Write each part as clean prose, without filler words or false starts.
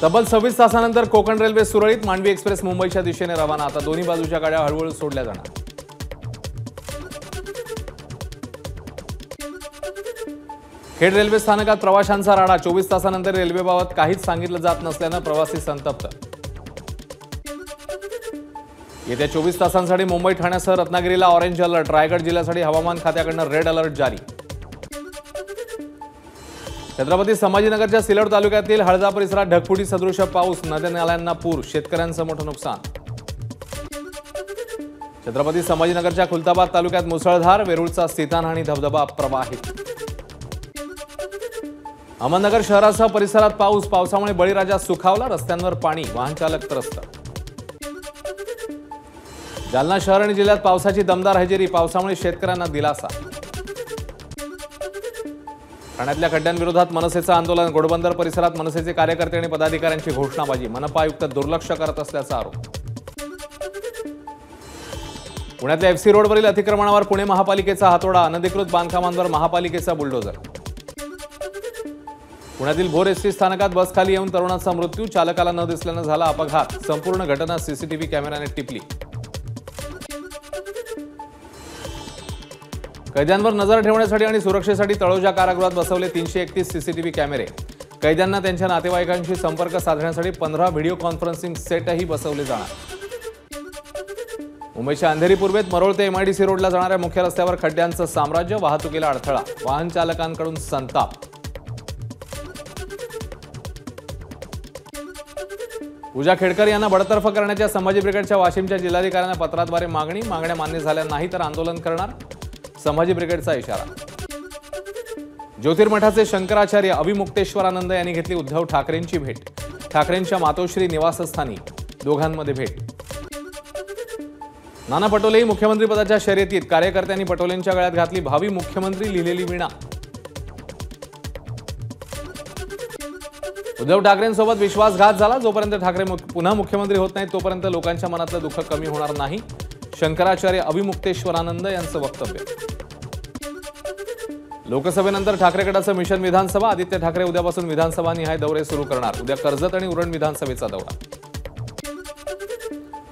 तब्बल 26 तासानंतर कोकण रेल्वे सुरळीत. मांडवी एक्सप्रेस मुंबईच्या दिशेने रवाना. आता दोन्ही बाजूच्या गाड्या हळूहळू सोडल्या जाणार. खेड रेल्वे स्थानकात प्रवाशांचा राडा. 24 तासानंतर रेल्वेबाबत काहीच सांगितलं जात नसल्यानं प्रवासी संतप्त. येत्या 24 तासांसाठी मुंबई ठाण्यासह रत्नागिरीला ऑरेंज अलर्ट. रायगड जिल्ह्यासाठी हवामान खात्याकडून रेड अलर्ट जारी. छत्रपती संभाजीनगरच्या सिल्लोड तालुक्यातील हळदा परिसरात ढगफुटी सदृश पाऊस. नद्या नाल्यांना पूर. शेतकऱ्यांचं मोठं नुकसान. छत्रपती संभाजीनगरच्या खुलताबाद तालुक्यात मुसळधार. वेरूळचा स्थितानहानी धबधबा प्रवाहित. अहमदनगर शहरासह परिसरात पाऊस. पावसामुळे बळीराजा सुखावला. रस्त्यांवर पाणी. वाहन चालक त्रस्त. जालना शहर आणि जिल्ह्यात पावसाची दमदार हजेरी. पावसामुळे शेतकऱ्यांना दिलासा. ठाण्यातल्या खड्ड्यांविरोधात मनसेचं आंदोलन. घोडबंदर परिसरात मनसेचे कार्यकर्ते आणि पदाधिकाऱ्यांची घोषणाबाजी. मनपा आयुक्त दुर्लक्ष करत असल्याचा आरोप. पुण्यातल्या एफसी रोडवरील अतिक्रमणावर पुणे महापालिकेचा हातोडा. अनधिकृत बांधकामांवर महापालिकेचा बुलडोझर. पुण्यातील भोर एसटी स्थानकात बस खाली येऊन तरुणाचा मृत्यू. चालकाला न दिसल्यानं झाला अपघात. संपूर्ण घटना सीसीटीव्ही कॅमेऱ्याने टिपली. कैद्यांवर नजर ठेवण्यासाठी आणि सुरक्षेसाठी तळोजा कारागृहात बसवले 331 सीसीटीव्ही कॅमेरे. कैद्यांना त्यांच्या नातेवाईकांशी संपर्क साधण्यासाठी 15 व्हिडिओ कॉन्फरन्सिंग सेटही बसवले जाणार. मुंबईच्या अंधेरी पूर्वेत मरोळ ते एमआयडीसी रोडला जाणाऱ्या मुख्य रस्त्यावर खड्ड्यांचं साम्राज्य. वाहतुकीला अडथळा. वाहन चालकांकडून संताप. पूजा खेडकर यांना बडतर्फ करण्याच्या संभाजी ब्रिगेडच्या वाशिमच्या जिल्हाधिकाऱ्यांना पत्राद्वारे मागण्या मान्य झाल्या नाही तर आंदोलन करणार. संभाजी ब्रिगेडचा इशारा. ज्योतिर्मठाचे शंकराचार्य अविमुक्तेश्वरानंद यांनी घेतली उद्धव ठाकरेंची भेट. ठाकरेंच्या मातोश्री निवासस्थानी दोघांमध्ये भेट. नाना पटोलेही मुख्यमंत्रीपदाच्या शर्यतीत. कार्यकर्त्यांनी पटोलेंच्या गळ्यात घातली भावी मुख्यमंत्री लिहिलेली वीणा. उद्धव ठाकरेंसोबत विश्वासघात झाला. जोपर्यंत ठाकरे पुन्हा मुख्यमंत्री होत नाहीत तोपर्यंत लोकांच्या मनातलं दुःख कमी होणार नाही. शंकराचार्य अविमुक्तेश्वरानंद यांचं वक्तव्य. लोकसभेनंतर ठाकरे गटाचं मिशन विधानसभा. आदित्य ठाकरे उद्यापासून विधानसभा निहाय दौरे सुरू करणार. उद्या कर्जत आणि उरण विधानसभेचा दौरा.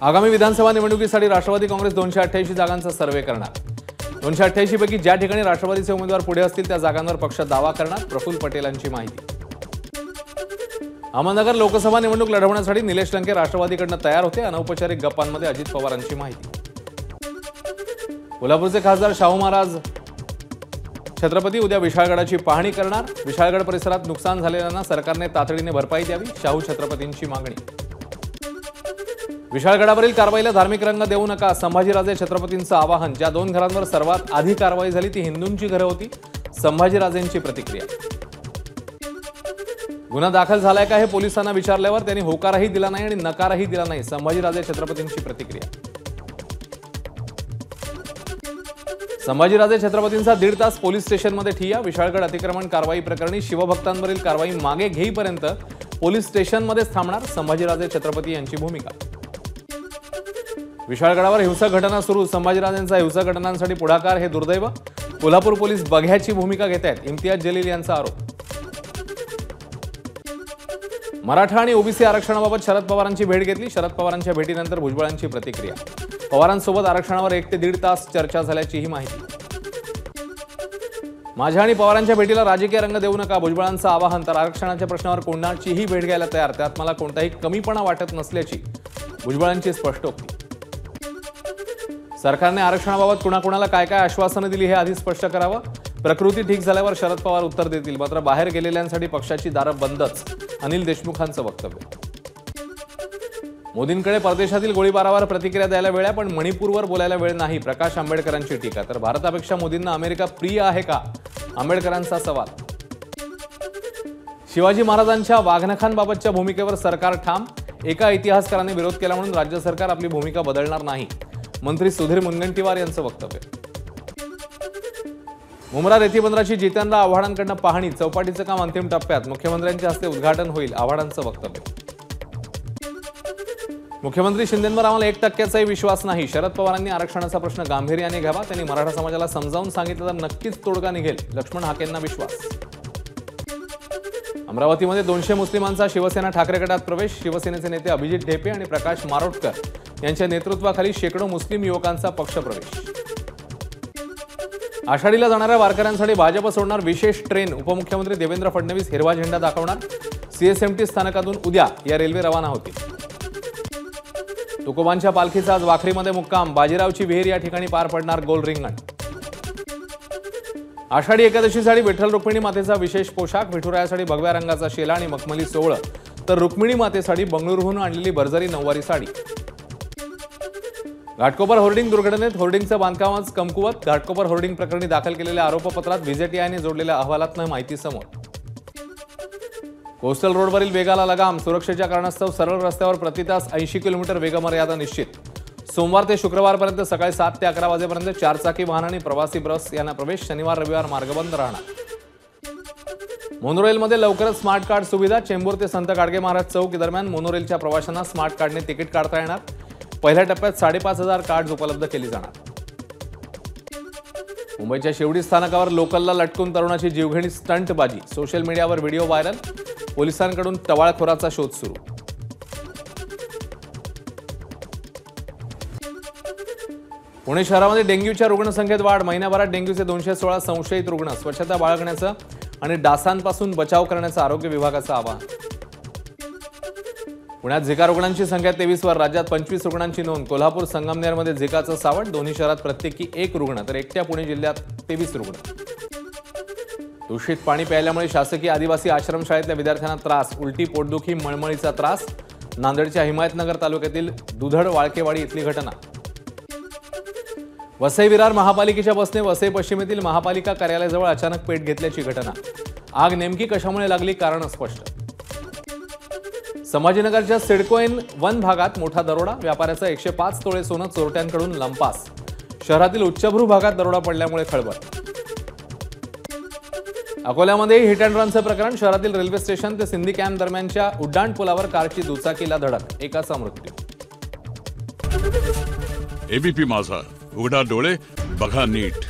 आगामी विधानसभा निवडणुकीसाठी राष्ट्रवादी काँग्रेस 288 जागांचा सर्व्हे करणार. 288 पैकी ज्या ठिकाणी राष्ट्रवादीचे उमेदवार पुढे असतील त्या जागांवर पक्ष दावा करणार. प्रफुल्ल पटेलांची माहिती. अहमदनगर लोकसभा निवडणूक लढवण्यासाठी निलेश लंके राष्ट्रवादीकडून तयार होते. अनौपचारिक गप्पांमध्ये अजित पवारांची माहिती. कोल्हापूरचे खासदार शाहू महाराज छत्रपती उद्या विशाळगडाची पाहणी करणार. विशाळगड परिसरात नुकसान झालेल्यांना सरकारने तातडीने भरपाई द्यावी. शाहू छत्रपतींची मागणी. विशाळगडावरील कारवाईला धार्मिक रंग देऊ नका. संभाजीराजे छत्रपतींचं आवाहन. ज्या 2 घरांवर सर्वात आधी कारवाई झाली ती हिंदूंची घरं होती. संभाजीराजेंची प्रतिक्रिया. गुन्हा दाखल झालाय का हे पोलिसांना विचारल्यावर त्यांनी होकारही दिला नाही आणि नकारही दिला नाही. संभाजीराजे छत्रपतींची प्रतिक्रिया. संभाजीराजे छत्रपतींचा 1.5 तास पोलीस स्टेशनमध्ये ठिय्या. विशाळगड अतिक्रमण कारवाई प्रकरणी शिवभक्तांवरील कारवाई मागे घेईपर्यंत पोलीस स्टेशनमध्येच थांबणार. संभाजीराजे छत्रपती यांची भूमिका. विशाळगडावर हिंसक घटना सुरू. संभाजीराजेंचा हिंसक घटनांसाठी पुढाकार हे दुर्दैव. कोल्हापूर पोलीस बघ्याची भूमिका घेत आहेत. इम्तियाज जलील यांचा आरोप. मराठा आणि ओबीसी आरक्षणाबाबत शरद पवारांची भेट घेतली. शरद पवारांच्या भेटीनंतर भुजबळांची प्रतिक्रिया. पवारांसोबत आरक्षणावर 1 ते 1.5 तास चर्चा झाल्याचीही माहिती. माझ्या आणि पवारांच्या भेटीला राजकीय रंग देऊ नका. भुजबळांचं आवाहन. तर आरक्षणाच्या प्रश्नावर कोणाचीही भेट घ्यायला तयार. त्यात मला कोणताही कमीपणा वाटत नसल्याची भुजबळांची स्पष्टोक्ती. सरकारने आरक्षणाबाबत कुणाकुणाला काय काय आश्वासनं दिली हे आधी स्पष्ट करावं. प्रकृती ठीक झाल्यावर शरद पवार उत्तर देतील. मात्र बाहेर गेलेल्यांसाठी पक्षाची दारं बंदच. अनिल देशमुखांचं वक्तव्य. मोदींकडे परदेशातील गोळीबारावर प्रतिक्रिया द्यायला वेळ आहे पण मणिपूरवर बोलायला वेळ नाही. प्रकाश आंबेडकरांची टीका. तर भारतापेक्षा मोदींना अमेरिका प्रिय आहे का? आंबेडकरांचा सवाल. शिवाजी महाराजांच्या वाघनखांबाबतच्या भूमिकेवर सरकार ठाम. एका इतिहासकाराने विरोध केला म्हणून राज्य सरकार आपली भूमिका बदलणार नाही. मंत्री सुधीर मुनगंटीवार यांचं वक्तव्य. मुंब्रा रेती बंदराची जितेंद्र आव्हाडांकडून पाहणी. चौपाटीचं काम अंतिम टप्प्यात. मुख्यमंत्र्यांच्या हस्ते उद्घाटन होईल. आव्हाडांचं वक्तव्य. मुख्यमंत्री शिंदेंवर आम्हाला 1%चाही विश्वास नाही. शरद पवारांनी आरक्षणाचा प्रश्न गांभीर्याने घ्यावा. त्यांनी मराठा समाजाला समजावून सांगितलं तर नक्कीच तोडगा निघेल. लक्ष्मण हाकेंना विश्वास. अमरावतीमध्ये 200 मुस्लिमांचा शिवसेना ठाकरे गटात प्रवेश. शिवसेनेचे नेते अभिजित ढेपे आणि प्रकाश मारोटकर यांच्या नेतृत्वाखाली शेकडो मुस्लिम युवकांचा पक्षप्रवेश. आषाढीला जाणाऱ्या वारकऱ्यांसाठी भाजप सोडणार विशेष ट्रेन. उपमुख्यमंत्री देवेंद्र फडणवीस हिरवा झेंडा दाखवणार. सीएसएमटी स्थानकातून उद्या या रेल्वे रवाना होतील. तुकोबांच्या पालखीचा आज वाखरीमध्ये मुक्काम. बाजीरावची विहीर या ठिकाणी पार पडणार गोल रिंगण. आषाढी एकादशीसाठी विठ्ठल रुक्मिणी मातेचा विशेष पोशाख. विठुरायासाठी भगव्या रंगाचा शेला आणि मखमली सोहळं, तर रुक्मिणी मातेसाठी बंगळुरूहून आणलेली भरजरी नऊवारी साडी. घाटकोपर होर्डिंग दुर्घटनेत होर्डिंगचं बांधकामच कमकुवत. घाटकोपर होर्डिंग प्रकरणी दाखल केलेल्या आरोपपत्रात व्हिजेटीआयने जोडलेल्या अहवालातनं माहिती समोर. कोस्टल रोडवरील वेगाला लगाम. सुरक्षेच्या कारणास्तव सरळ रस्त्यावर प्रति तास 80 किलोमीटर वेगमर्यादा निश्चित. सोमवार ते शुक्रवारपर्यंत सकाळी 7 ते 11 वाजेपर्यंत चारचाकी वाहन आणि प्रवासी बस यांना प्रवेश. शनिवार रविवार मार्ग बंद राहणार. मोनोरेलमध्ये लवकरच स्मार्ट कार्ड सुविधा. चेंबूर ते संत गाडगे महाराज चौक दरम्यान मोनोरेलच्या प्रवाशांना स्मार्ट कार्डने तिकीट काढता येणार. पहिल्या टप्प्यात 5,500 कार्ड उपलब्ध केली जाणार. मुंबईच्या शेवडी स्थानकावर लोकलला लटकून तरुणाची जीवघेणी स्टंटबाजी. सोशल मीडियावर व्हिडिओ व्हायरल. पोलिसांकडून टवाळखोराचा शोध सुरू. पुणे शहरामध्ये डेंग्यूच्या रुग्णसंख्येत वाढ. महिन्याभरात डेंग्यूचे 216 संशयित रुग्ण. स्वच्छता बाळगण्याचं आणि डासांपासून बचाव करण्याचं आरोग्य विभागाचं आवाहन. पुण्यात झिका रुग्णांची संख्या 23 वर. राज्यात 25 रुग्णांची नोंद. कोल्हापूर संगमनेरमध्ये झिकाचं सावट. दोन्ही शहरात प्रत्येकी 1 रुग्ण, तर एकट्या पुणे जिल्ह्यात 23 रुग्ण. दूषित पाणी प्यायल्यामुळे शासकीय आदिवासी आश्रमशाळेतल्या विद्यार्थ्यांना त्रास. उलटी, पोटदुखी, मळमळीचा त्रास. नांदेडच्या हिमायतनगर तालुक्यातील दुधड वाळकेवाडी इथली घटना. वसई विरार महापालिकेच्या बसने वसई पश्चिमेतील महापालिका कार्यालयाजवळ अचानक पेट घेतल्याची घटना. आग नेमकी कशामुळे लागली, कारण स्पष्ट. संभाजीनगरच्या सिडको वन भागात मोठा दरोडा. व्यापाऱ्याचं 105 तोळे सोनं चोरट्यांकडून लंपास. शहरातील उच्चभ्रू भागात दरोडा पडल्यामुळे खळबळ. अकोल्यामध्ये हिट अँड रनचं प्रकरण. शहरातील रेल्वे स्टेशन ते सिंधी कॅम्प दरम्यानच्या उड्डाणपुलावर कारची दुचाकीला धडक. एकाचा मृत्यू. एबीपी माझा, उघडा डोळे बघा नीट.